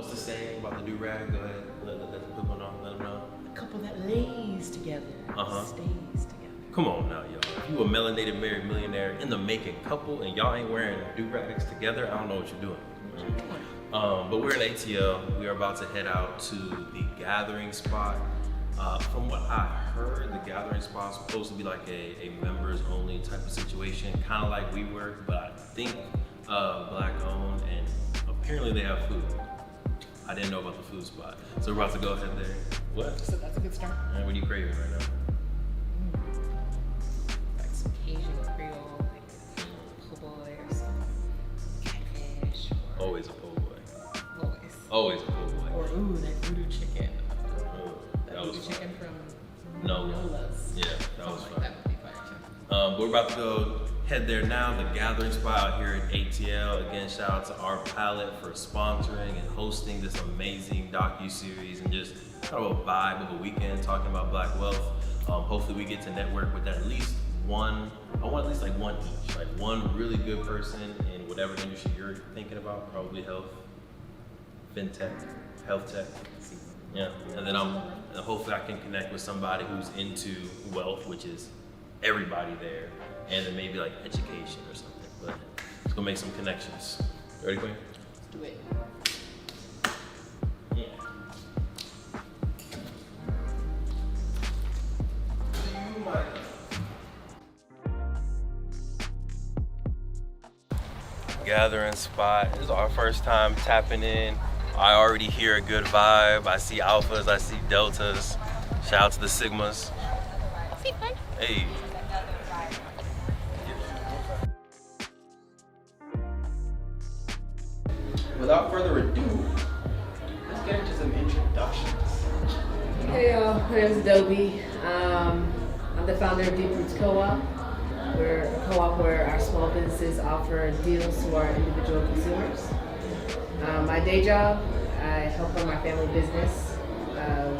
What's the saying about the do-rag? Go ahead, let them put on, let them know. A couple that lays together, stays together. Come on now, y'all. If you a melanated married millionaire in the making couple and y'all ain't wearing do-rags together, I don't know what you're doing. But we're in ATL. We are about to head out to the gathering spot. From what I heard, the gathering spot is supposed to be like a members only type of situation, kind of like we were, but I think black owned, and apparently they have food. I didn't know about the food spot. So we're about to go ahead there. What? So that's a good start. And what are you craving right now? Like some Asian Creole, like po' boy or some catfish. Always a po' boy. Always. Always a po' boy. Or that voodoo chicken. That was voodoo chicken fun. from Nola's. Yeah, that was fun. That would be fire too. But we're about to go head there now, the gathering spot out here at ATL. Again, shout out to Our Palate for sponsoring and hosting this amazing docu-series and just kind of a vibe of a weekend talking about Black wealth. Hopefully we get to network with at least one, I want at least like one each, like one really good person in whatever industry you're thinking about, probably health, fintech, health tech. Yeah, and then hopefully I can connect with somebody who's into wealth, which is everybody there, and then maybe like education or something. But let's go make some connections. Ready, Queen? Let's do it. Yeah. Gathering spot. This is our first time tapping in. I already hear a good vibe. I see alphas, I see deltas. Shout out to the sigmas. Hey. Without further ado, let's get into some introductions. Hey y'all, my name is Adobe. I'm the founder of Deep Roots Co-op. We're a co-op where our small businesses offer deals to our individual consumers. My day job, I help run my family business.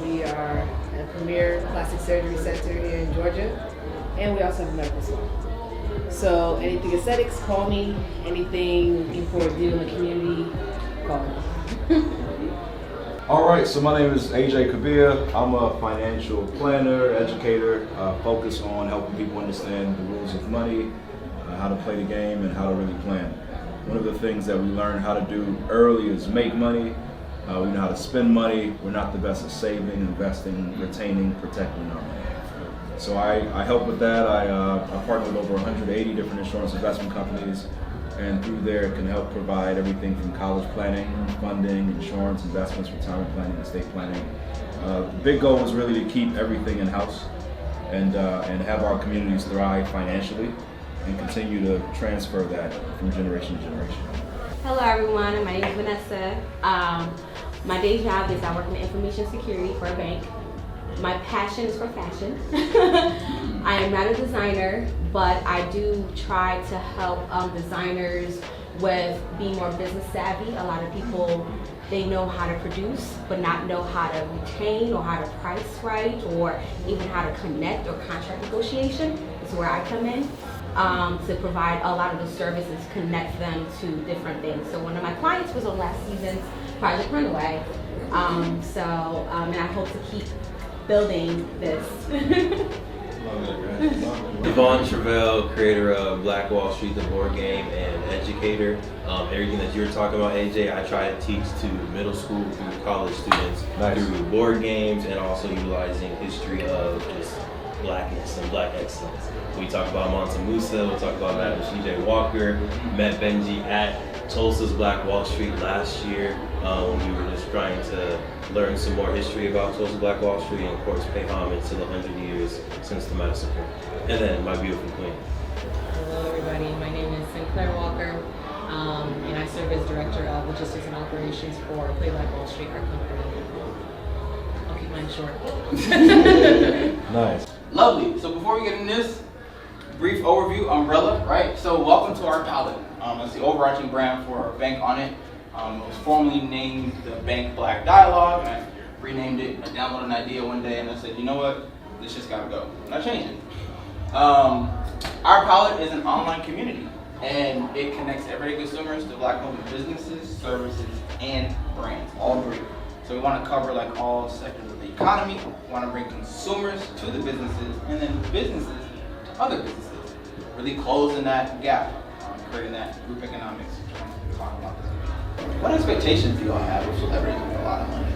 We are a premier plastic surgery center here in Georgia, and we also have a medical school. So anything aesthetics, call me. Anything looking for a deal in the community, call me. All right, so my name is AJ Kabir. I'm a financial planner, educator, focused on helping people understand the rules of money, how to play the game, and how to really plan. One of the things that we learn how to do early is make money. We know how to spend money. We're not the best at saving, investing, retaining, protecting our money. So I help with that. I partner with over 180 different insurance investment companies, and through there can help provide everything from college planning, funding, insurance, investments, retirement planning, estate planning. The big goal is really to keep everything in-house and have our communities thrive financially and continue to transfer that from generation to generation. Hello everyone, my name is Vanessa. My day job is I work in information security for a bank. My passion is for fashion. I am not a designer, but I do try to help designers with being more business savvy. A lot of people, they know how to produce, but not know how to retain or how to price right, or even how to connect or contract negotiation. Is where I come in to provide a lot of the services, connect them to different things. So one of my clients was on last season's Project Runaway. And I hope to keep building this. Devon Travell, creator of Black Wall Street, the board game, and educator. Everything that you were talking about, AJ, I try to teach to middle school through college students through board games and also utilizing history of just blackness and black excellence. We talk about Mansa Musa, we talk about Madam C.J. Walker, met Benji at Tulsa's Black Wall Street last year. We were just trying to learn some more history about Tulsa Black Wall Street and of course pay homage to the 100 years since the massacre. And then my beautiful queen. Hello everybody, my name is Sinclair Walker, and I serve as Director of Logistics and Operations for Play Black Wall Street, our company. I'll keep mine short. Nice. Lovely. So before we get in this, brief overview, umbrella, right? So welcome to Our Palate. It's the overarching brand for our bank on it. It was formerly named the Bank Black Dialogue, and I renamed it. I downloaded an idea one day and I said, you know what, this just gotta go. And I changed it. Our Palate is an online community, and it connects everyday consumers to Black-owned businesses, services, and brands, all three. So we want to cover like all sectors of the economy. We want to bring consumers to the businesses and then businesses to other businesses. Really closing that gap, creating that group economics. We're talking about this. What expectations do y'all have of celebrities with a lot of money?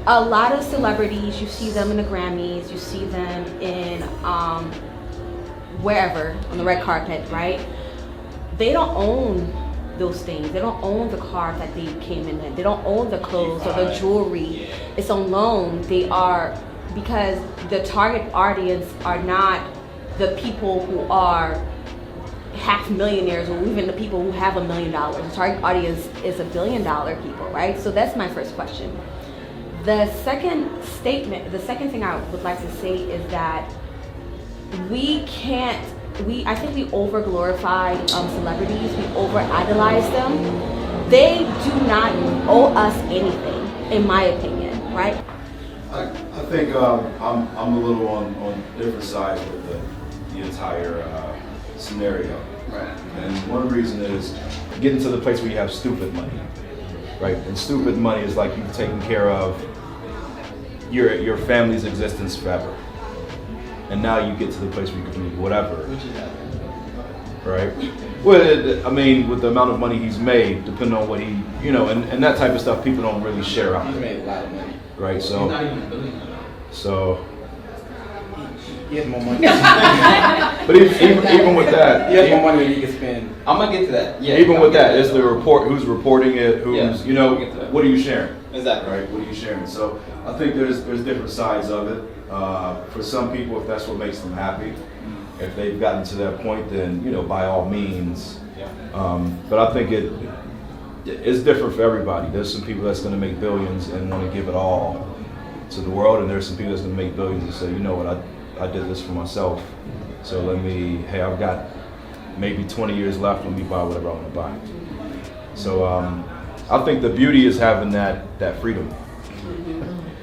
A lot of celebrities, you see them in the Grammys, you see them in wherever on the red carpet, right? They don't own those things. They don't own the car that they came in. They don't own the clothes or the jewelry. It's on loan. They are, because the target audience are not the people who are half millionaires or even the people who have $1 million. The target audience is $1 billion people, right? So that's my first question. The second thing I would like to say is that I think we over glorify celebrities, we over idolize them. They do not owe us anything, in my opinion, right? I think I'm a little on different sides with the entire scenario. Right. And one reason is getting to the place where you have stupid money, right? And stupid money is like you've taken care of your family's existence forever. And now you get to the place where you can do whatever. Which is that? Right? Well, I mean, with the amount of money he's made, depending on what he, and that type of stuff, people don't really share out. He's made a lot of money. Right? He's So, not even a billionaire. so, He has more money. but even with that, He has more money than he can spend. I'm gonna get to that. Yeah. even I'm with gonna that, get it's to the report, who's reporting it, who's, Yeah, we'll get to that. what are you sharing? Exactly. Right? What are you sharing? So I think there's different sides of it. For some people, if that's what makes them happy, if they've gotten to that point, then by all means. Yeah. But I think it's different for everybody. There's some people that's going to make billions and want to give it all to the world, and there's some people that's going to make billions and say, you know what, I did this for myself. So I've got maybe 20 years left. Let me buy whatever I want to buy. So I think the beauty is having that freedom.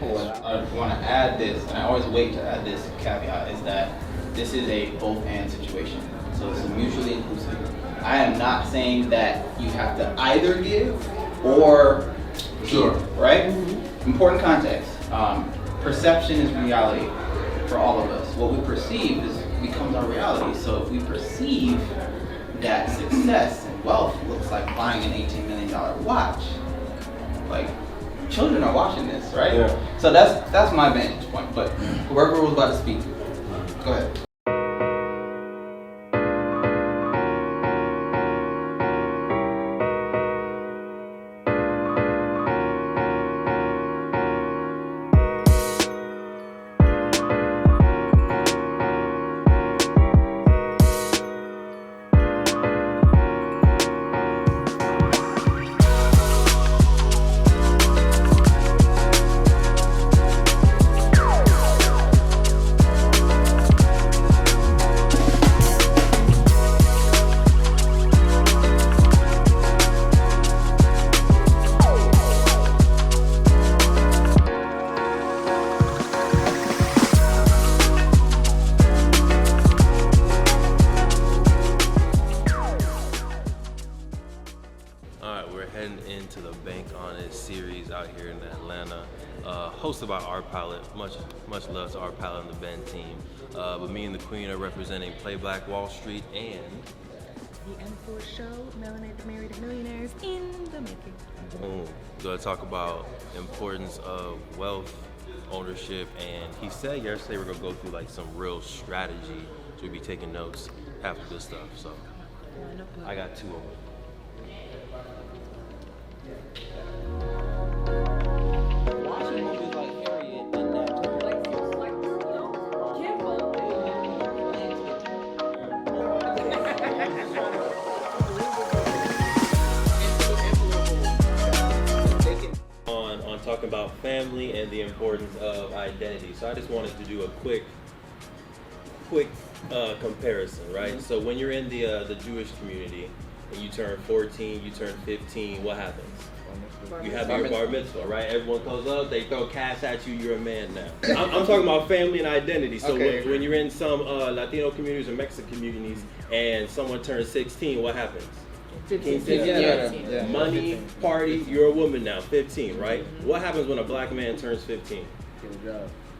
I want to add this, and I always wait to add this caveat, is that this is a both-and situation. So it's mutually inclusive. I am not saying that you have to either give or Sure. give, right? Important context. Perception is reality for all of us. What we perceive becomes our reality. So if we perceive that success and wealth looks like buying an $18 million watch, like, children are watching this, right? Yeah. So that's my vantage point. But whoever was about to speak, go ahead. Into the Bank on It series out here in Atlanta, hosted by Our Palate. Much love to Our Palate and the Ben team. But me and the Queen are representing Play Black Wall Street and The M4 show, Melanated Married Millionaires in the making. boom. We're gonna talk about importance of wealth, ownership, and he said yesterday we're gonna go through like some real strategy. So we'll be taking notes, half of good stuff. So I got two of them. Watching movies like Harriet and that on talking about family and the importance of identity. So I just wanted to do a quick comparison, right? So when you're in the Jewish community and you turn 14, you turn 15, what happens? You have your bar mitzvah, right? Everyone goes up, they throw cash at you, you're a man now. I'm talking about family and identity. So Okay. when you're in some Latino communities or Mexican communities and someone turns 16, what happens? together. Money, party, you're a woman now, 15, right? What happens when a black man turns 15?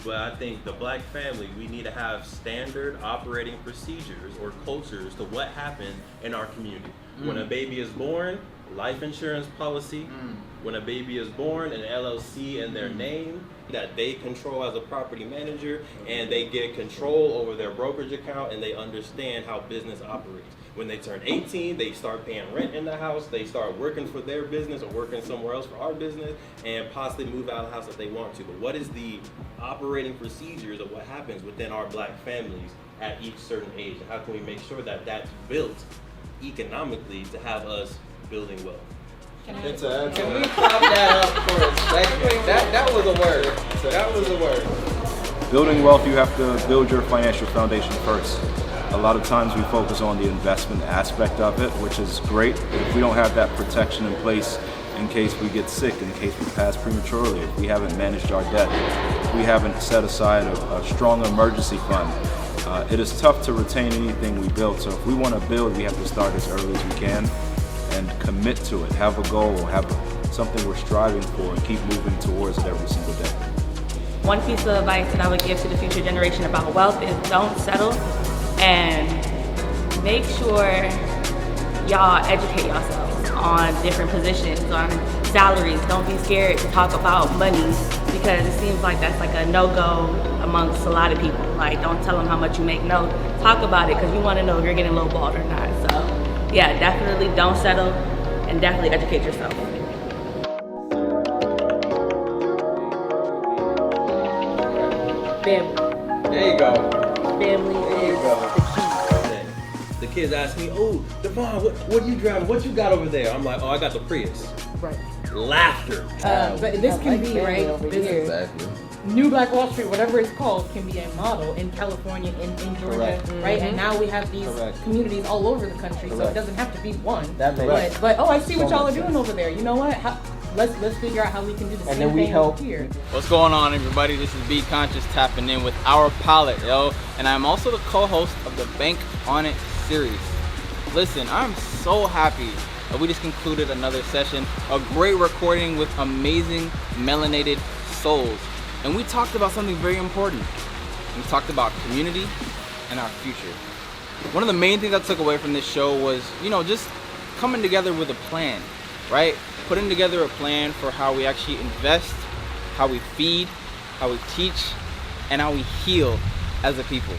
But I think the black family, we need to have standard operating procedures or cultures to what happens in our community. When a baby is born, life insurance policy. When a baby is born, an LLC in their name that they control as a property manager, and they get control over their brokerage account, and they understand how business operates. When they turn 18, they start paying rent in the house, they start working for their business or working somewhere else for our business, and possibly move out of the house if they want to. But what is the operating procedures of what happens within our black families at each certain age? And how can we make sure that that's built economically to have us building wealth? Can we pop that up for a second? That was a word. That was a word. Building wealth, you have to build your financial foundation first. A lot of times we focus on the investment aspect of it, which is great, but if we don't have that protection in place in case we get sick, in case we pass prematurely, if we haven't managed our debt, if we haven't set aside a strong emergency fund, it is tough to retain anything we build. So if we want to build, we have to start as early as we can and commit to it, have a goal, have something we're striving for, and keep moving towards it every single day. One piece of advice that I would give to the future generation about wealth is don't settle, and make sure y'all educate yourselves on different positions, on salaries. Don't be scared to talk about money, because it seems like that's like a no-go amongst a lot of people. Like, don't tell them how much you make. No, talk about it, because you want to know if you're getting lowballed or not. So yeah, definitely don't settle, and definitely educate yourself. Family. There you go. Family is the The kids ask me, "Oh, Devon, what you driving? What you got over there?" I'm like, "Oh, I got the Prius." key. Right. Laughter. But this can be, right, this Exactly. New Black Wall Street, whatever it's called, can be a model in California, in Georgia, Correct. right? And now we have these Correct. communities all over the country, so Correct. it doesn't have to be one. That makes But I see what so y'all are much doing sense. over there. You know what? Let's figure out how we can do the same then we thing help. here. What's going on, everybody? This is Be Conscious tapping in with Our Palate, yo. And I'm also the co-host of the Bank on It series. Listen, I'm so happy that we just concluded another session, a great recording with amazing melanated souls. And we talked about something very important. We talked about community and our future. One of the main things I took away from this show was, just coming together with a plan, right? Putting together a plan for how we actually invest, how we feed, how we teach, and how we heal as a people.